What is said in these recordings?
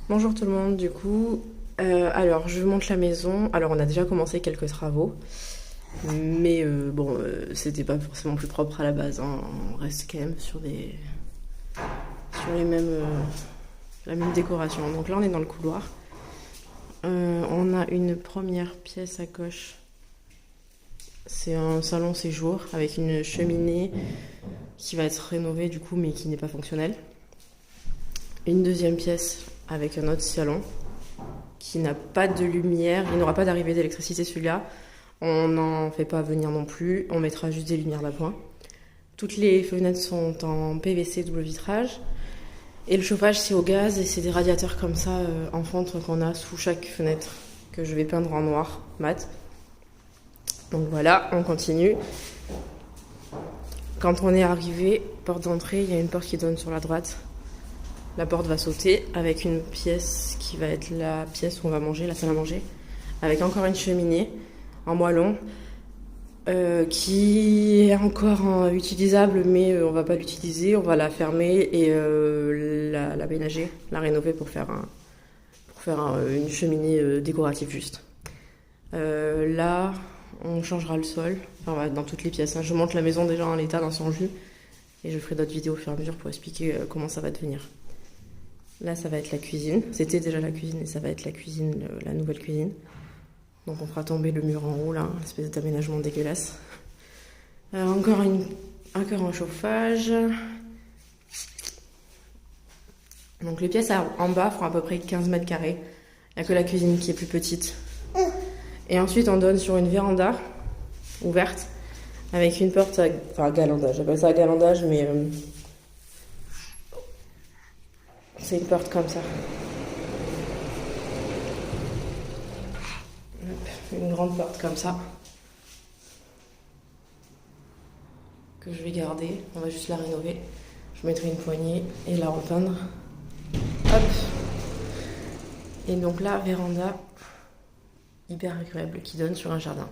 Bonjour tout le monde, du coup, alors je vous montre la maison. Alors on a déjà commencé quelques travaux, mais c'était pas forcément plus propre à la base, hein. On reste quand même sur les mêmes, la même décoration. Donc là on est dans le couloir. On a une première pièce à gauche. C'est un salon séjour avec une cheminée qui va être rénovée du coup, mais qui n'est pas fonctionnelle. Une deuxième pièce avec un autre salon qui n'a pas de lumière. Il n'aura pas d'arrivée d'électricité celui-là. On n'en fait pas venir non plus. On mettra juste des lumières d'appoint. Toutes les fenêtres sont en PVC double vitrage. Et le chauffage, c'est au gaz et c'est des radiateurs comme ça en fente qu'on a sous chaque fenêtre que je vais peindre en noir mat. Donc voilà, on continue. Quand on est arrivé, porte d'entrée, il y a une porte qui donne sur la droite. La porte va sauter avec une pièce qui va être la pièce où on va manger, la salle à manger, avec encore une cheminée en moellon qui est encore utilisable, mais on va pas l'utiliser, on va la fermer et l'aménager, la rénover pour faire une cheminée décorative juste. Là, on changera le sol, enfin, dans toutes les pièces, hein. Je montre la maison déjà en l'état dans son jus et je ferai d'autres vidéos au fur et à mesure pour expliquer comment ça va devenir. Là, ça va être la cuisine. C'était déjà la cuisine et ça va être la cuisine, la nouvelle cuisine. Donc on fera tomber le mur en haut, là, l'espèce d'aménagement dégueulasse. Encore un chauffage. Donc les pièces en bas font à peu près 15 mètres carrés. Il n'y a que la cuisine qui est plus petite. Et ensuite, on donne sur une véranda ouverte avec une porte à galandage. J'appelle ça galandage, mais c'est une porte comme ça. Une grande porte comme ça que je vais garder. On va juste la rénover. Je mettrai une poignée et la repeindre. Hop. Et donc là, véranda hyper agréable qui donne sur un jardin.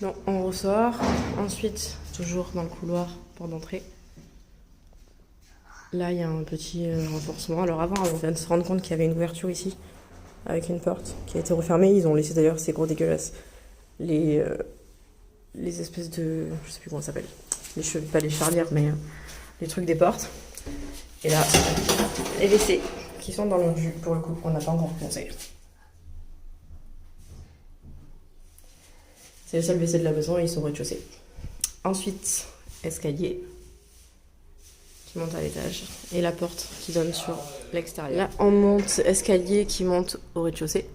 Donc on ressort. Ensuite, toujours dans le couloir, porte d'entrée. Là, il y a un petit renforcement. Alors avant, on vient de se rendre compte qu'il y avait une ouverture ici, avec une porte qui a été refermée. Ils ont laissé d'ailleurs ces gros dégueulasses. Les espèces de... Je sais plus comment ça s'appelle. Pas les charnières, mais les trucs des portes. Et là, les WC qui sont dans le jus, pour le coup, qu'on n'a pas encore pensé. C'est le seul WC de la maison et ils sont au rez-de-chaussée. Ensuite, escalier qui monte à l'étage et la porte qui donne sur l'extérieur. Là, on monte escalier qui monte au rez-de-chaussée,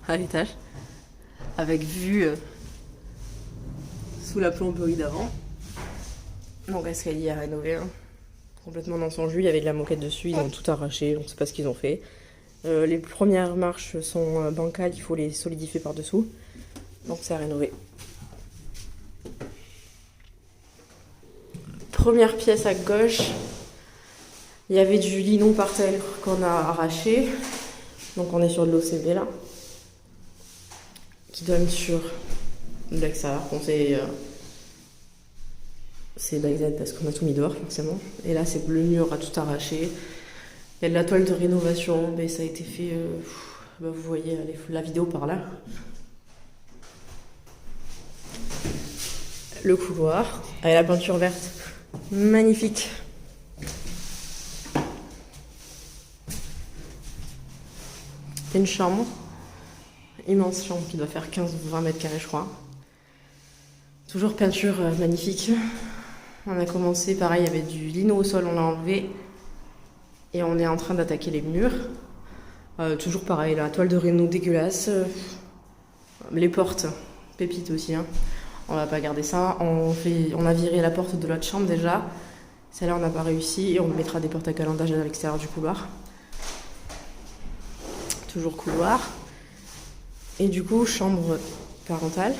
à l'étage, avec vue sous la plomberie d'avant. Donc escalier à rénover, hein. Complètement dans son jus. Il y avait de la moquette dessus, ils ont tout arraché, on ne sait pas ce qu'ils ont fait. Les premières marches sont bancales, il faut les solidifier par dessous. Donc c'est à rénover. Première pièce à gauche, il y avait du lino par terre qu'on a arraché. Donc on est sur de l'OCB là, qui donne sur l'extérieur. Bon, c'est d'AZ parce qu'on a tout mis dehors forcément. Et là c'est le mur à tout arraché. Il y a de la toile de rénovation, mais ça a été fait, vous voyez la vidéo par là. Le couloir, avec la peinture verte, magnifique. Une chambre, immense chambre qui doit faire 15-20 mètres carrés je crois. Toujours peinture magnifique. On a commencé, pareil, il y avait du lino au sol, on l'a enlevé. Et on est en train d'attaquer les murs. Toujours pareil, la toile de réno dégueulasse. Les portes, pépites aussi, hein. On va pas garder ça. On a viré la porte de l'autre chambre déjà. Celle-là, on n'a pas réussi. Et on mettra des portes à calandage à l'extérieur du couloir. Toujours couloir. Et du coup, chambre parentale.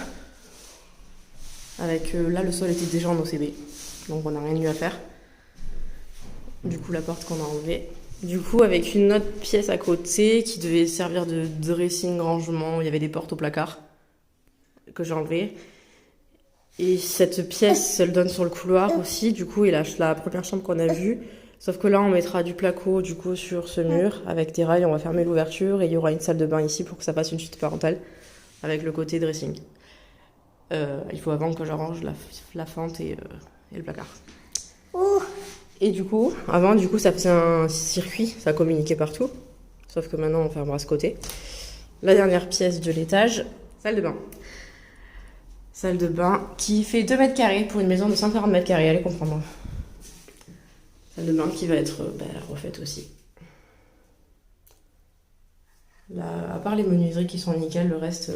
Avec là, le sol était déjà en OCB. Donc on n'a rien eu à faire. Du coup, la porte qu'on a enlevée. Du coup, avec une autre pièce à côté qui devait servir de dressing, rangement. Il y avait des portes au placard que j'ai enlevées. Et cette pièce, elle donne sur le couloir aussi, du coup, et la première chambre qu'on a vue. Sauf que là, on mettra du placo, du coup, sur ce mur, avec des rails, on va fermer l'ouverture, et il y aura une salle de bain ici pour que ça fasse une suite parentale, avec le côté dressing. Il faut avant que j'arrange la fente et le placard. Et du coup, avant, ça faisait un circuit, ça communiquait partout. Sauf que maintenant, on fermera ce côté. La dernière pièce de l'étage, salle de bain. Salle de bain qui fait 2 mètres carrés pour une maison de 140 mètres carrés, allez comprendre. Salle de bain qui va être refaite aussi. Là, à part les menuiseries qui sont nickel, le reste,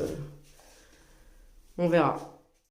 on verra.